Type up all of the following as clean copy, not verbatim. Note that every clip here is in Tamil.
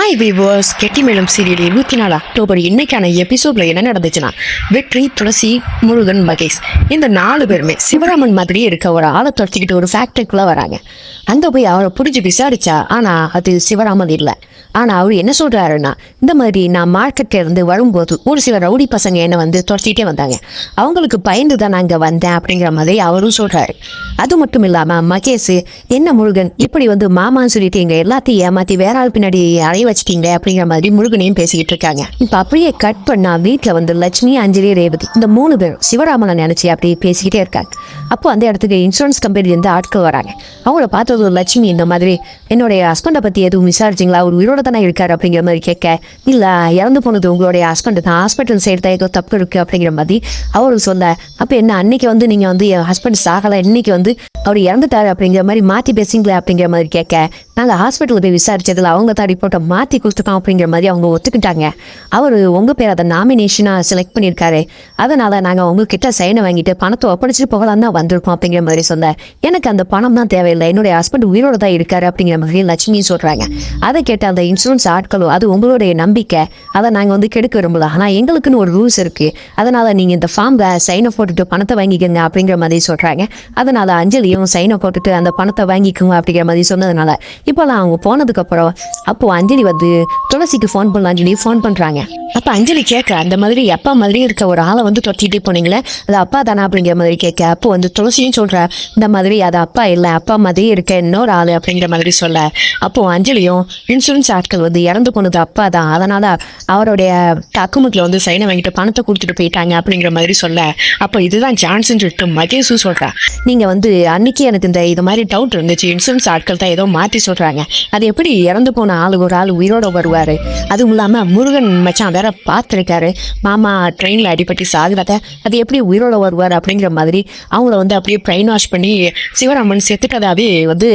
ஹாய் வீவர்ஸ், கெட்டிமேளம் சீரியல் 24 அக்டோபர் இன்னைக்கான எபிசோட்ல என்ன நடந்துச்சுன்னா, வெற்றி, துளசி, முருகன், மகேஷ் இந்த 4 பேருமே சிவராமன் மாதிரியே இருக்க ஒரு ஆளை துரத்திக்கிட்டு ஒரு ஃபேக்டரிக்குள்ள வராங்க. அங்கே போய் அவரை பிடிச்சி விசாரிச்சா ஆனால் அது சிவராமன் இல்லை. ஆனால் அவர் என்ன சொல்கிறாருன்னா, இந்த மாதிரி நான் மார்க்கெட்டில் இருந்து வரும்போது ஒரு சில ரவுடி பசங்க என்னை வந்து துரத்திட்டே வந்தாங்க, அவங்களுக்கு பயந்து தான் நான் இங்கே வந்தேன் அப்படிங்கிற மாதிரி அவரும் சொல்கிறாரு. அது மட்டும் இல்லாமல் மகேஷ், என்ன முருகன் இப்படி வந்து மாமான்னு சொல்லிட்டு எங்கள் எல்லாத்தையும் ஏமாற்றி வேற ஆள் பின்னாடி அடைய வச்சிட்டீங்க அப்படிங்கிற மாதிரி முருகனையும் பேசிக்கிட்டு இருக்காங்க. இப்போ அப்படியே கட் பண்ணா வீட்டில் வந்து லட்சுமி, அஞ்சலி, ரேவதி இந்த 3 பேரும் சிவராமனை நினச்சி அப்படி பேசிக்கிட்டே இருக்காங்க. அப்போ அந்த இடத்துக்கு இன்சூரன்ஸ் கம்பெனிலேருந்து ஆட்கள் வராங்க. அவங்கள பார்த்தது லட்சுமி இந்த மாதிரி, என்னுடைய ஹஸ்பண்டை பற்றி எதுவும் விசாரிச்சிங்களா, அவர் உயிரோட தானே இருக்காரு அப்படிங்கிற மாதிரி கேட்க, இல்லை இறந்து போனது உங்களுடைய ஹஸ்பண்ட் தான், ஹாஸ்பிட்டல் சைடு ஏதோ தப்பு இருக்குது அப்படிங்கிற மாதிரி அவரு சொல்ல, அப்போ என்ன அன்னைக்கு வந்து நீங்கள் வந்து என் ஹஸ்பண்ட் சாகலை, இன்னைக்கு வந்து அவர் இறந்துட்டாரு அப்படிங்கிற மாதிரி மாற்றி பேசிங்களே அப்படிங்கிற மாதிரி கேட்க, நாங்கள் ஹாஸ்பிட்டலில் போய் விசாரிச்சதில் அவங்க தான் ரிப்போர்ட்டை மாற்றி கொடுத்துட்டோம் அப்படிங்கிற மாதிரி அவங்க ஒத்துக்கிட்டாங்க. அவர் உங்கள் பேர் அதை நாமினேஷனாக செலக்ட் பண்ணியிருக்காரு, அதனால் நாங்கள் உங்ககிட்ட சைனை வாங்கிட்டு பணத்தை ஒப்படைச்சிட்டு போகலாம் தான் வந்திருக்கோம் அப்படிங்கிற மாதிரி சொன்னேன். எனக்கு அந்த பணம் தான் தேவையில்லை, என்னுடைய ஹஸ்பண்ட் உயிரோடு தான் இருக்காரு அப்படிங்கிற மாதிரி லட்சுமி சொல்கிறாங்க. அதை கேட்ட அந்த இன்சூரன்ஸ் ஆட்களும், அது உங்களுடைய நம்பிக்கை, அதை நாங்கள் வந்து கெடுக்க விரும்பல, ஆனால் எங்களுக்குன்னு ஒரு ரூல்ஸ் இருக்குது, அதனால் நீங்கள் இந்த ஃபார்மில் சைனை போட்டுட்டு பணத்தை வாங்கிக்கோங்க அப்படிங்கிற மாதிரி சொல்கிறாங்க. அதனால் அஞ்சலியும் சைனை போட்டுட்டு அந்த பணத்தை வாங்கிக்கோங்க அப்படிங்கிற மாதிரி சொன்னதுனால இப்போலாம் அவங்க போனதுக்கப்புறம் அப்போது அஞ்சலி வந்து துளசிக்கு ஃபோன் பண்ணலான்னு சொல்லி ஃபோன் பண்ணுறாங்க. அப்போ அஞ்சலி கேட்க, அந்த மாதிரி அப்பா மாதிரி இருக்க ஒரு ஆளை வந்து தொட்டிகிட்டே போனீங்களே, அது அப்பா தானே அப்படிங்கிற மாதிரி கேட்க, அப்போ வந்து துளசியும் சொல்கிற, இந்த மாதிரி அது அப்பா இல்லை, அப்பா மாதிரியே இருக்க இன்னொரு ஆள் அப்படிங்கிற மாதிரி சொல்ல, அப்போது அஞ்சலியும் இன்சூரன்ஸ் ஆட்கள் வந்து இறந்து போனது அப்பா தான், அதனால் அவருடைய டாக்குமெண்ட்டில் வந்து சைனை வாங்கிட்டு பணத்தை கொடுத்துட்டு போயிட்டாங்க அப்படிங்கிற மாதிரி சொல்ல, அப்போ இதுதான் சான்ஸ்ன்னு சொல்லிட்டு மகேஷும் சொல்கிறா, நீங்கள் வந்து அன்னைக்கு எனக்கு இது மாதிரி டவுட் இருந்துச்சு, இன்சூரன்ஸ் ஆட்கள் தான் ஏதோ மாற்றி சொல்கிறாங்க, அது எப்படி இறந்து போன ஒரு ஆள் உயிரோடு வருவார், அதுவும் இல்லாமல் முருகன் மச்சான் வேற பார்த்துருக்காரு, மாமா ட்ரெயினில் அடிப்பட்டு சாகுறத, அது எப்படி உயிரோடு வருவார் அப்படிங்கிற மாதிரி அவங்கள வந்து அப்படியே பிரெயின் வாஷ் பண்ணி சிவராமன் செத்துட்டதாவே வந்து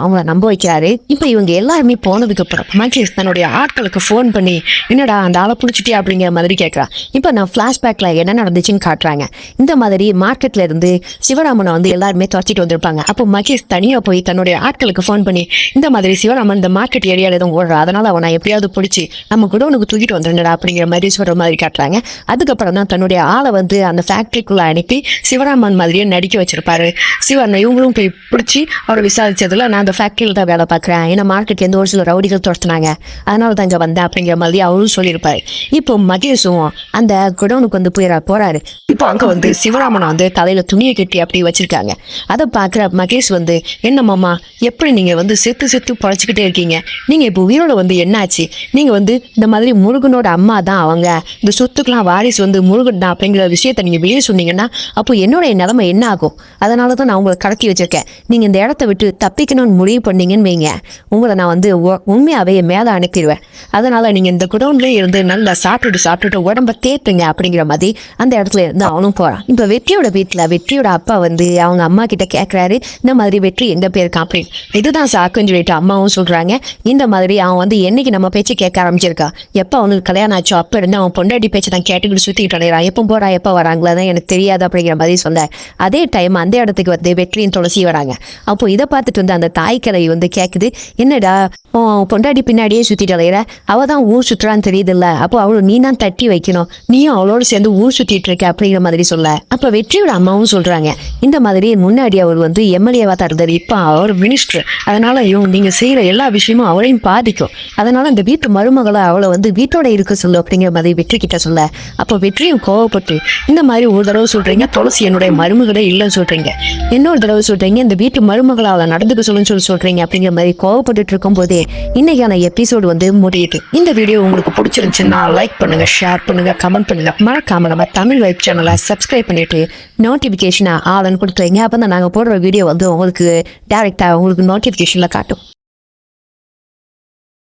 அவங்கள நம்ப வைக்கிறாரு. இப்போ இவங்க எல்லாருமே போனதுக்கப்புறம் மகேஷ் தன்னுடைய ஆட்களுக்கு ஃபோன் பண்ணி, என்னடா அந்த ஆளை பிடிச்சிட்டே அப்படிங்கிற மாதிரி கேட்குறா. இப்போ நான் ஃப்ளாஷ்பேக்கில் என்ன நடந்துச்சுன்னு காட்டுறாங்க. இந்த மாதிரி மார்க்கெட்டில் இருந்து சிவராமனை வந்து எல்லாருமே துரத்திட்டு வந்திருப்பாங்க. அப்போ மகேஷ் தனியாக போய் தன்னுடைய ஆட்களுக்கு ஃபோன் பண்ணி, இந்த மாதிரி சிவராமன் இந்த மார்க்கெட் ஏரியாவில் எதுவும் ஓடுறா, அதனால் அவனை எப்படியாவது பிடிச்சி நம்ம கூட உனக்கு தூக்கிட்டு வந்துருங்கடா அப்படிங்கிற மாதிரி சொல்கிற மாதிரி காட்டுறாங்க. அதுக்கப்புறம் தான் தன்னுடைய ஆளை வந்து அந்த ஃபேக்ட்ரிக்குள்ளே அனுப்பி சிவராமன் மாதிரியே நடிக்க வச்சிருப்பாரு. சிவன் இவங்களும் போய் பிடிச்சி அவரை விசாரிச்சதில், நான் அந்த ஃபேக்ட்ரியில் தான் வேலை பார்க்குறேன், ஏன்னா மார்க்கெட் எந்த ஒரு சில ரவுடிகள் துரத்துனாங்க, அதனால தான் இங்கே வந்தேன் அப்படிங்கிற மாதிரி அவரும் சொல்லியிருப்பாரு. இப்போ மகேஷும் அந்த குடோனுக்கு வந்து போகிறாரு. இப்போ அங்கே வந்து சிவராமனை வந்து தலையில் துணியை கட்டி அப்படி வச்சிருக்காங்க. அதை பார்க்குற மகேஷ் வந்து, என்ன மாமா எப்படி நீங்கள் வந்து செத்து பழச்சிக்கிட்டே இருக்கீங்க, நீங்கள் இப்போ உயிரோட வந்து என்னாச்சு, நீங்கள் வந்து இந்த மாதிரி முருகனோட அம்மா தான் அவங்க, இந்த சொத்துக்கெலாம் வாரிசு வந்து முருகன் தான் அப்படிங்கிற விஷயத்த நீங்கள் வெளியே சொன்னீங்கன்னா அப்போ என்னோடைய நிலைமை என்ன ஆகும், அதனால தான் நான் உங்களை கடத்தி வச்சிருக்கேன், நீங்கள் இந்த இடத்த விட்டு தப்பிக்கணும்னு முடிவு பண்ணீங்கன்னு வைங்க, உங்களை நான் வந்து உண்மையாகவே மேலே அனுப்பிடுவேன், அதனால் நீங்கள் இந்த குடோன்லேயே இருந்து நல்லா சாப்பிட்டுட்டு உடம்ப தேத்துங்க அப்படிங்கிற மாதிரி அந்த இடத்துல இருந்து அவனும் போகிறான். இப்போ வெற்றியோட வீட்டில் வெற்றியோட அப்பா வந்து அவங்க அம்மா கிட்ட கேட்குறாரு, இந்த மாதிரி வெற்றி எங்கே போயிருக்கான் அப்படின்னு. இதுதான் சாக்குன்னு சொல்லிட்டு அம்மாவும் சொல்கிறாங்க, இந்த மாதிரி அவன் வந்து என்னைக்கு நம்ம பேச்சு கேட்க ஆரம்பிச்சிருக்கா, எப்போ அவனுக்கு கல்யாணம் ஆச்சோ அப்போ இருந்து அவன் பொண்டாட்டி பேச்சு தான் கேட்டுக்கிட்டு சுற்றிக்கிட்டு அடையிறான், எப்போ போகிறா எப்போ வராங்களா தான் எனக்கு தெரியாது அப்படிங்கிற மாதிரி சொல்ல, அதே டைம் அந்த இடத்துக்கு வந்து வெற்றியும் துளசி வராங்க. அப்போ இதை பார்த்துட்டு வந்து அந்த தாய்க்கலை வந்து கேட்குது, என்னடா பொண்டாட்டி பின்னாடியே சுற்றிட்டு அலையிற, அவள் தான் ஊர் சுற்றுறான்னு தெரியுதுல்ல, அப்போ அவளை நீ தான் தட்டி வைக்கணும், நீயும் அவளோடு சேர்ந்து ஊர் சுற்றிட்டு இருக்க அப்படிங்கிற மாதிரி சொல்ல, அப்போ வெற்றியோட அம்மாவும் சொல்கிறாங்க, இந்த மாதிரி முன்னாடி அவர் வந்து எம்எல்ஏவாக தான் இருந்தார், இப்போ அவர் மினிஸ்டர், அதனால நீங்கள் செய்கிற எல்லா விஷயமும் அவளையும் பாதிக்கும், அதனால இந்த வீட்டு மருமகளை அவளை வந்து வீட்டோட இருக்க சொல்லு அப்படிங்கிற மாதிரி வெற்றி கிட்ட சொல்ல, அப்போ வெற்றியும் கோவப்பட்டு, இந்த மாதிரி ஒரு தடவை சொல்கிறீங்க துளசி என்னுடைய மருமகளே இல்லைன்னு சொல்கிறீங்க, இன்னொரு தடவை சொல்கிறீங்க இந்த வீட்டு மருமகளை அவளை நடந்துக்க சொல்லுன்னு சொல்கிறீங்க அப்படிங்கிற மாதிரி கோவப்பட்டு இருக்கும் போதே இன்னைக்கான எபிசோடு வந்து முடியுது. இந்த வீடியோ உங்களுக்கு பிடிச்சிருந்துச்சுன்னா லைக் பண்ணுங்க, ஷேர் பண்ணுங்க, கமெண்ட் பண்ணுங்க, மறக்காம நம்ம தமிழ் வைப் சேனலை சப்ஸ்கிரைப் பண்ணிட்டு நோட்டிஃபிகேஷனை ஆளுன்னு கொடுத்துருங்க. அப்போ தான் நாங்கள் போடுற வீடியோ வந்து உங்களுக்கு டைரெக்டாக உங்களுக்கு நோட்டிஃபிகேஷனில் காட்டும்.